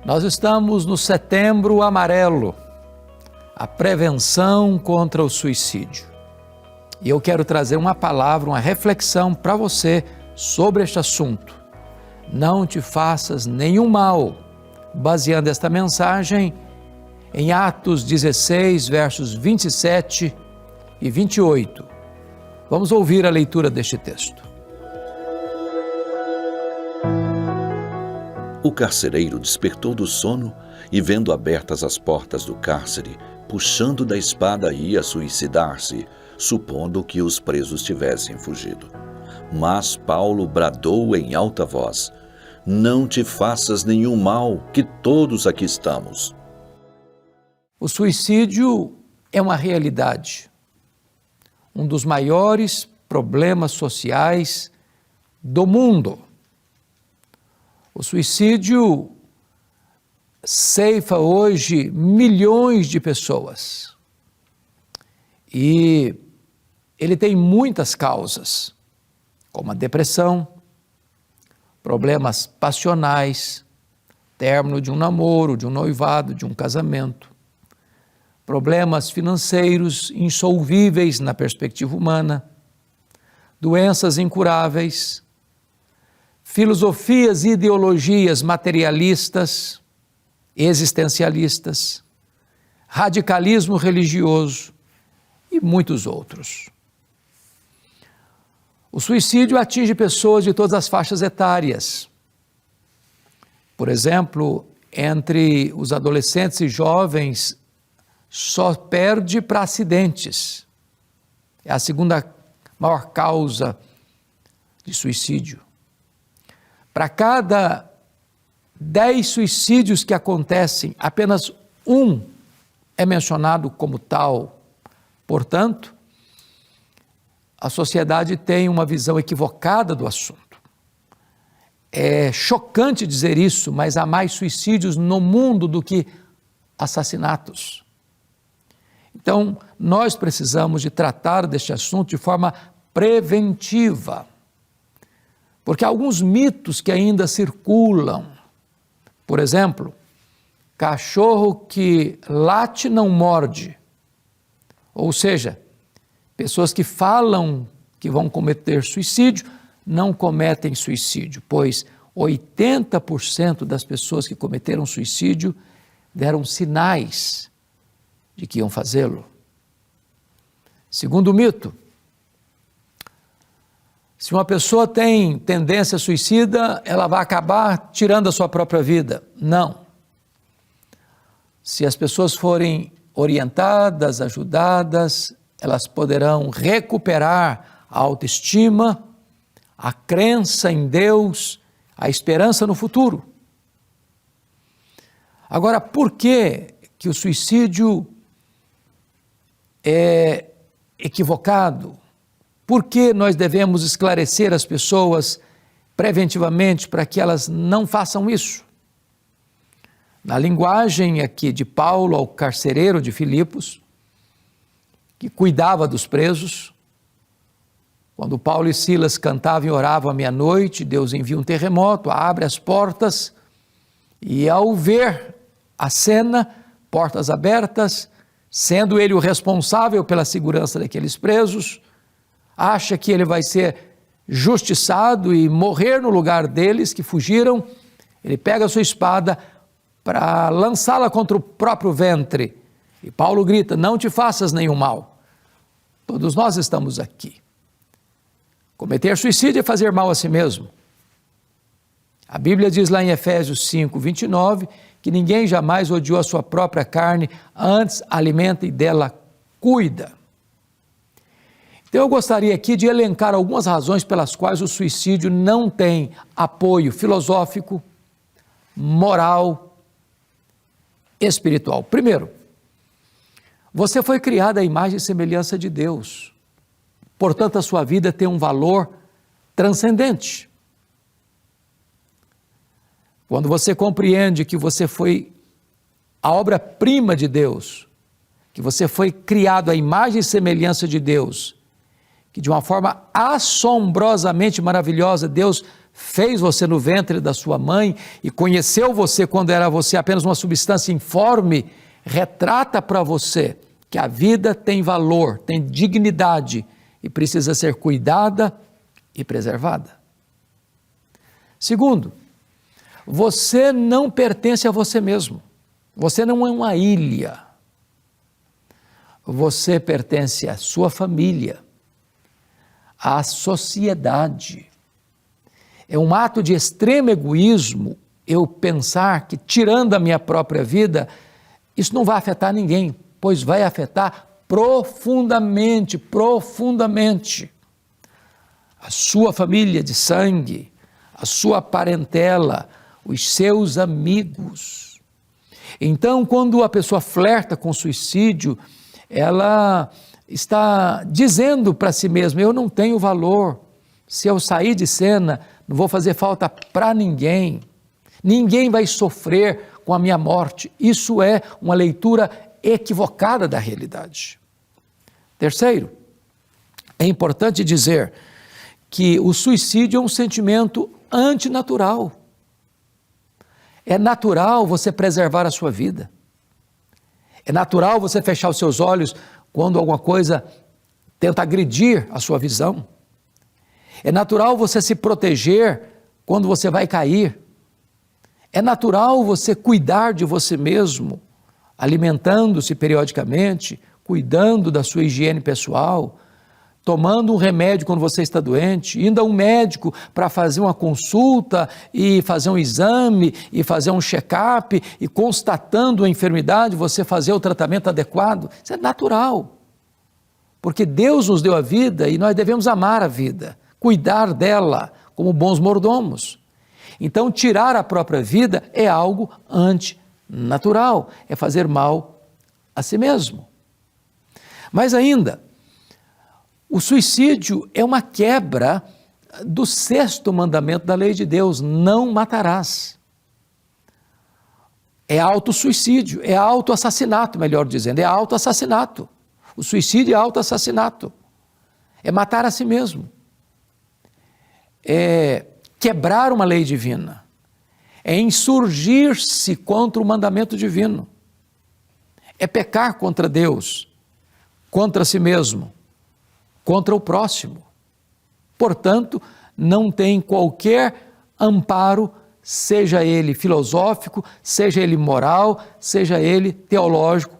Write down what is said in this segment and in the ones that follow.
Nós estamos no Setembro Amarelo, a prevenção contra o suicídio. E eu quero trazer uma palavra, uma reflexão para você sobre este assunto. Não te faças nenhum mal, baseando esta mensagem em Atos 16, versos 27 e 28. Vamos ouvir a leitura deste texto. O carcereiro despertou do sono e, vendo abertas as portas do cárcere, puxando da espada, ia suicidar-se, supondo que os presos tivessem fugido. Mas Paulo bradou em alta voz: "Não te faças nenhum mal, que todos aqui estamos." O suicídio é uma realidade, um dos maiores problemas sociais do mundo. O suicídio ceifa hoje milhões de pessoas e ele tem muitas causas, como a depressão, problemas passionais, término de um namoro, de um noivado, de um casamento, problemas financeiros insolvíveis na perspectiva humana, doenças incuráveis, filosofias e ideologias materialistas, existencialistas, radicalismo religioso e muitos outros. O suicídio atinge pessoas de todas as faixas etárias. Por exemplo, entre os adolescentes e jovens, só perde para acidentes. É a segunda maior causa de suicídio. Para cada 10 suicídios que acontecem, apenas um é mencionado como tal. Portanto, a sociedade tem uma visão equivocada do assunto. É chocante dizer isso, mas há mais suicídios no mundo do que assassinatos. Então, nós precisamos de tratar deste assunto de forma preventiva. Porque há alguns mitos que ainda circulam. Por exemplo, cachorro que late não morde. Ou seja, pessoas que falam que vão cometer suicídio não cometem suicídio, pois 80% das pessoas que cometeram suicídio deram sinais de que iam fazê-lo. Segundo mito, se uma pessoa tem tendência suicida, ela vai acabar tirando a sua própria vida. Não. Se as pessoas forem orientadas, ajudadas, elas poderão recuperar a autoestima, a crença em Deus, a esperança no futuro. Agora, por que o suicídio é equivocado? Por que nós devemos esclarecer as pessoas preventivamente para que elas não façam isso? Na linguagem aqui de Paulo ao carcereiro de Filipos, que cuidava dos presos, quando Paulo e Silas cantavam e oravam à meia-noite, Deus envia um terremoto, abre as portas e, ao ver a cena, portas abertas, sendo ele o responsável pela segurança daqueles presos, acha que ele vai ser justiçado e morrer no lugar deles que fugiram, ele pega a sua espada para lançá-la contra o próprio ventre. E Paulo grita: "Não te faças nenhum mal." Todos nós estamos aqui. Cometer suicídio é fazer mal a si mesmo. A Bíblia diz lá em Efésios 5, 29, que ninguém jamais odiou a sua própria carne, antes alimenta e dela cuida. Então eu gostaria aqui de elencar algumas razões pelas quais o suicídio não tem apoio filosófico, moral, espiritual. Primeiro, você foi criado à imagem e semelhança de Deus. Portanto, a sua vida tem um valor transcendente. Quando você compreende que você foi a obra-prima de Deus, que você foi criado à imagem e semelhança de Deus, que de uma forma assombrosamente maravilhosa Deus fez você no ventre da sua mãe e conheceu você quando era você apenas uma substância informe, retrata para você que a vida tem valor, tem dignidade e precisa ser cuidada e preservada. Segundo, você não pertence a você mesmo. Você não é uma ilha. Você pertence à sua família, à sociedade. É um ato de extremo egoísmo eu pensar que, tirando a minha própria vida, isso não vai afetar ninguém, pois vai afetar profundamente, profundamente a sua família de sangue, a sua parentela, os seus amigos. Então, quando a pessoa flerta com suicídio, ela está dizendo para si mesma: eu não tenho valor, se eu sair de cena, não vou fazer falta para ninguém, ninguém vai sofrer com a minha morte. Isso é uma leitura equivocada da realidade. Terceiro, é importante dizer que o suicídio é um sentimento antinatural. É natural você preservar a sua vida. É natural você fechar os seus olhos quando alguma coisa tenta agredir a sua visão. É natural você se proteger quando você vai cair. É natural você cuidar de você mesmo, alimentando-se periodicamente, cuidando da sua higiene pessoal, tomando um remédio quando você está doente, indo a um médico para fazer uma consulta e fazer um exame e fazer um check-up e, constatando a enfermidade, você fazer o tratamento adequado. Isso é natural, porque Deus nos deu a vida e nós devemos amar a vida, cuidar dela como bons mordomos. Então, tirar a própria vida é algo antinatural, é fazer mal a si mesmo. Mas ainda, o suicídio é uma quebra do 6º mandamento da lei de Deus: não matarás. É autossuicídio, é autoassassinato, melhor dizendo, é autoassassinato. O suicídio é autoassassinato, é matar a si mesmo, é quebrar uma lei divina, é insurgir-se contra o mandamento divino, é pecar contra Deus, contra si mesmo, contra o próximo. Portanto, não tem qualquer amparo, seja ele filosófico, seja ele moral, seja ele teológico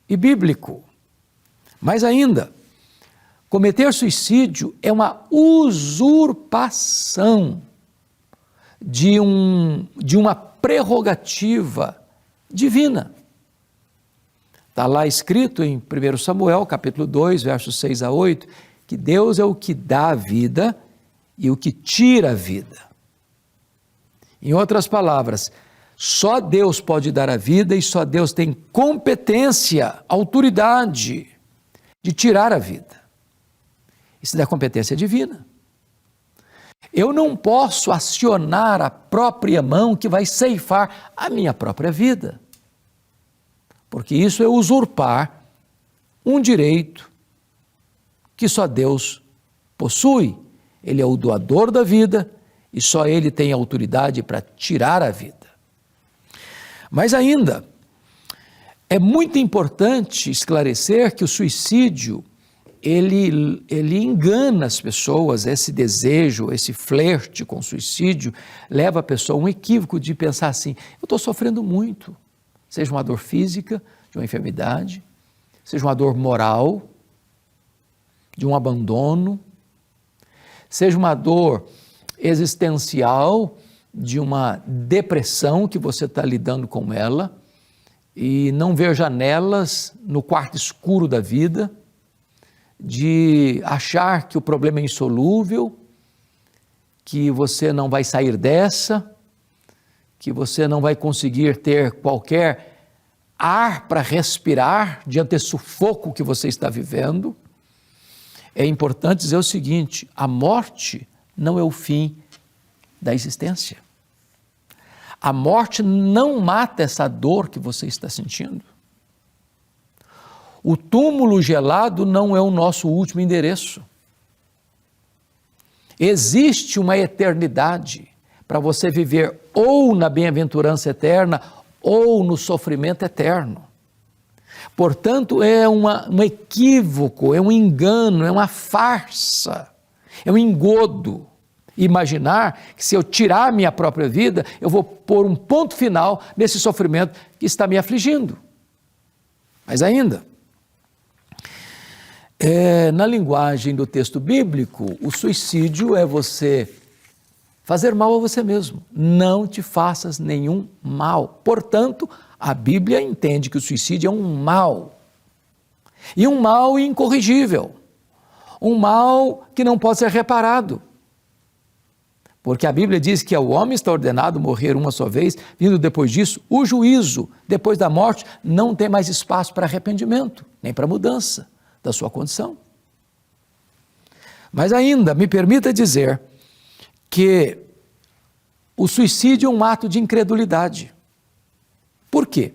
e bíblico. Mas ainda, cometer suicídio é uma usurpação de uma prerrogativa divina. Está lá escrito em 1 Samuel, capítulo 2, versos 6 a 8, que Deus é o que dá a vida e o que tira a vida. Em outras palavras, só Deus pode dar a vida e só Deus tem competência, autoridade de tirar a vida. Isso é da competência divina. Eu não posso acionar a própria mão que vai ceifar a minha própria vida, porque isso é usurpar um direito que só Deus possui. Ele é o doador da vida e só Ele tem autoridade para tirar a vida. Mas ainda, é muito importante esclarecer que o suicídio, ele engana as pessoas. Esse desejo, esse flerte com o suicídio, leva a pessoa a um equívoco de pensar assim: eu estou sofrendo muito, seja uma dor física, de uma enfermidade, seja uma dor moral, de um abandono, seja uma dor existencial, de uma depressão que você está lidando com ela, e não ver janelas no quarto escuro da vida, de achar que o problema é insolúvel, que você não vai sair dessa, que você não vai conseguir ter qualquer ar para respirar diante desse sufoco que você está vivendo. É importante dizer o seguinte: a morte não é o fim da existência. A morte não mata essa dor que você está sentindo. O túmulo gelado não é o nosso último endereço. Existe uma eternidade para você viver ou na bem-aventurança eterna ou no sofrimento eterno. Portanto, é um equívoco, é um engano, é uma farsa, é um engodo imaginar que se eu tirar a minha própria vida, eu vou pôr um ponto final nesse sofrimento que está me afligindo. Mas ainda, na linguagem do texto bíblico, o suicídio é você fazer mal a você mesmo. Não te faças nenhum mal. Portanto, a Bíblia entende que o suicídio é um mal. E um mal incorrigível. Um mal que não pode ser reparado. Porque a Bíblia diz que ao homem está ordenado morrer uma só vez, vindo depois disso o juízo. Depois da morte não tem mais espaço para arrependimento, nem para mudança da sua condição. Mas ainda, me permita dizer que o suicídio é um ato de incredulidade. Por quê?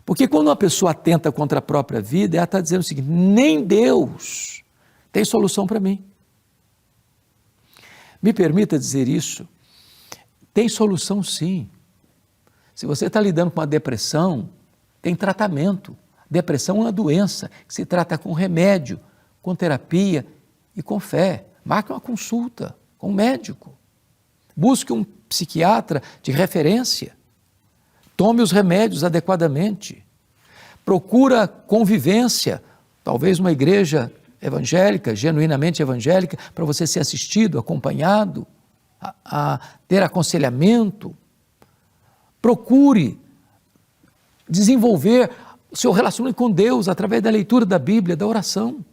Porque quando uma pessoa atenta contra a própria vida, ela está dizendo o seguinte: nem Deus tem solução para mim. Me permita dizer isso, tem solução sim. Se você está lidando com uma depressão, tem tratamento. Depressão é uma doença que se trata com remédio, com terapia e com fé. Marque uma consulta com um médico. Busque um psiquiatra de referência. Tome os remédios adequadamente. Procura convivência, talvez uma igreja evangélica, genuinamente evangélica, para você ser assistido, acompanhado, a ter aconselhamento. Procure desenvolver o seu relacionamento com Deus através da leitura da Bíblia, da oração.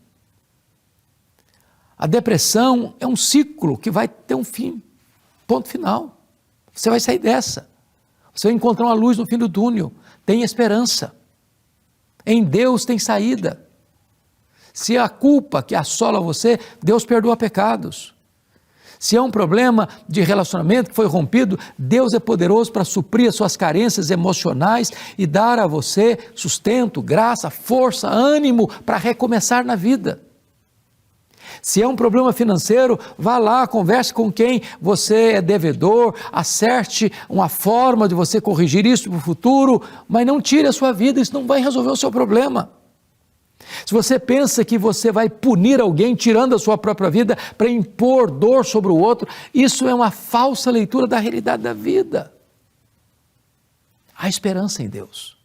A depressão é um ciclo que vai ter um fim, ponto final. Você vai sair dessa. Você vai encontrar uma luz no fim do túnel. Tem esperança. Em Deus tem saída. Se é a culpa que assola você, Deus perdoa pecados. Se é um problema de relacionamento que foi rompido, Deus é poderoso para suprir as suas carências emocionais e dar a você sustento, graça, força, ânimo para recomeçar na vida. Se é um problema financeiro, vá lá, converse com quem você é devedor, acerte uma forma de você corrigir isso para o futuro, mas não tire a sua vida, isso não vai resolver o seu problema. Se você pensa que você vai punir alguém tirando a sua própria vida para impor dor sobre o outro, isso é uma falsa leitura da realidade da vida. Há esperança em Deus.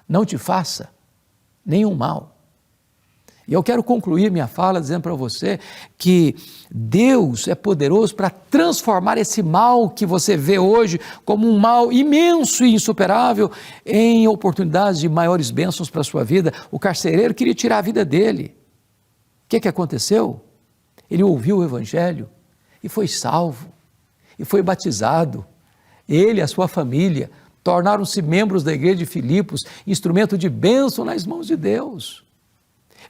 Não te faça nenhum mal. E eu quero concluir minha fala dizendo para você que Deus é poderoso para transformar esse mal que você vê hoje como um mal imenso e insuperável em oportunidades de maiores bênçãos para a sua vida. O carcereiro queria tirar a vida dele. O que aconteceu? Ele ouviu o Evangelho e foi salvo, e foi batizado. Ele e a sua família tornaram-se membros da igreja de Filipos, instrumento de bênção nas mãos de Deus.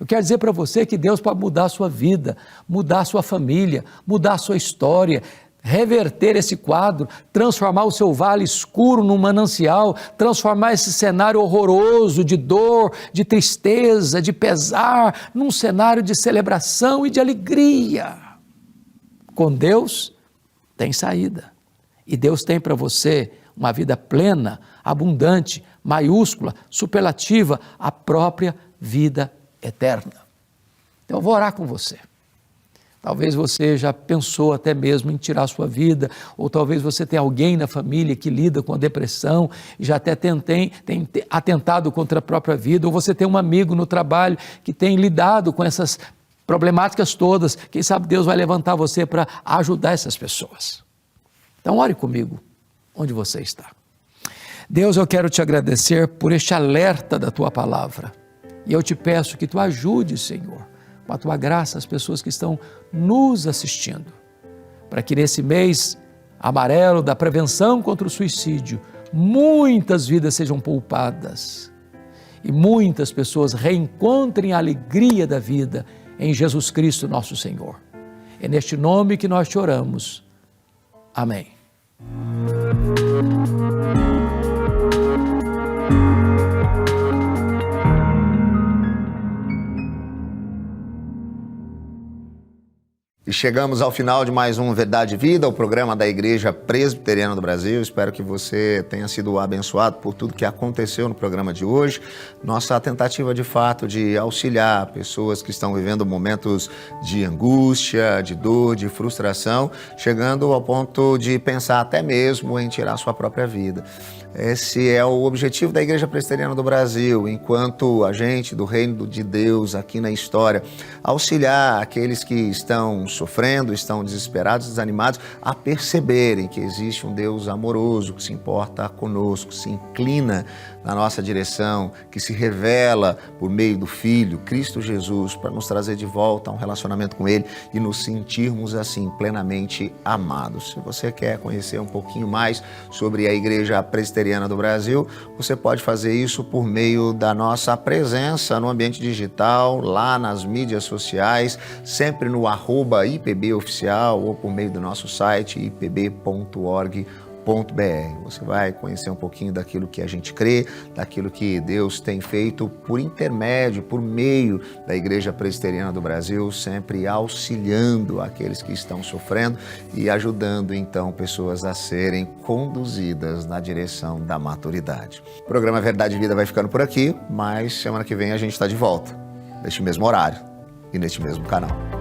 Eu quero dizer para você que Deus pode mudar a sua vida, mudar a sua família, mudar a sua história, reverter esse quadro, transformar o seu vale escuro num manancial, transformar esse cenário horroroso de dor, de tristeza, de pesar, num cenário de celebração e de alegria. Com Deus tem saída. E Deus tem para você uma vida plena, abundante, maiúscula, superlativa, a própria vida eterna. Então eu vou orar com você. Talvez você já pensou até mesmo em tirar a sua vida, ou talvez você tenha alguém na família que lida com a depressão e já até tem atentado contra a própria vida, ou você tem um amigo no trabalho que tem lidado com essas problemáticas todas. Quem sabe Deus vai levantar você para ajudar essas pessoas. Então ore comigo onde você está. Deus, eu quero te agradecer por este alerta da tua palavra. E eu te peço que tu ajude, Senhor, com a tua graça, as pessoas que estão nos assistindo, para que nesse mês amarelo da prevenção contra o suicídio, muitas vidas sejam poupadas e muitas pessoas reencontrem a alegria da vida em Jesus Cristo, nosso Senhor. É neste nome que nós te oramos. Amém. E chegamos ao final de mais um Verdade e Vida, o programa da Igreja Presbiteriana do Brasil. Espero que você tenha sido abençoado por tudo que aconteceu no programa de hoje. Nossa tentativa, de fato, de auxiliar pessoas que estão vivendo momentos de angústia, de dor, de frustração, chegando ao ponto de pensar até mesmo em tirar sua própria vida. Esse é o objetivo da Igreja Presbiteriana do Brasil, enquanto agente do Reino de Deus aqui na história, auxiliar aqueles que estão sofrendo, estão desesperados, desanimados, a perceberem que existe um Deus amoroso, que se importa conosco, se inclina na nossa direção, que se revela por meio do Filho, Cristo Jesus, para nos trazer de volta a um relacionamento com Ele e nos sentirmos assim plenamente amados. Se você quer conhecer um pouquinho mais sobre a Igreja Presbiteriana do Brasil, você pode fazer isso por meio da nossa presença no ambiente digital, lá nas mídias sociais, sempre no @IPBOficial ou por meio do nosso site ipb.org.br. Você vai conhecer um pouquinho daquilo que a gente crê, daquilo que Deus tem feito por intermédio, por meio da Igreja Presbiteriana do Brasil, sempre auxiliando aqueles que estão sofrendo e ajudando então pessoas a serem conduzidas na direção da maturidade. O programa Verdade e Vida vai ficando por aqui, mas semana que vem a gente está de volta, neste mesmo horário e neste mesmo canal.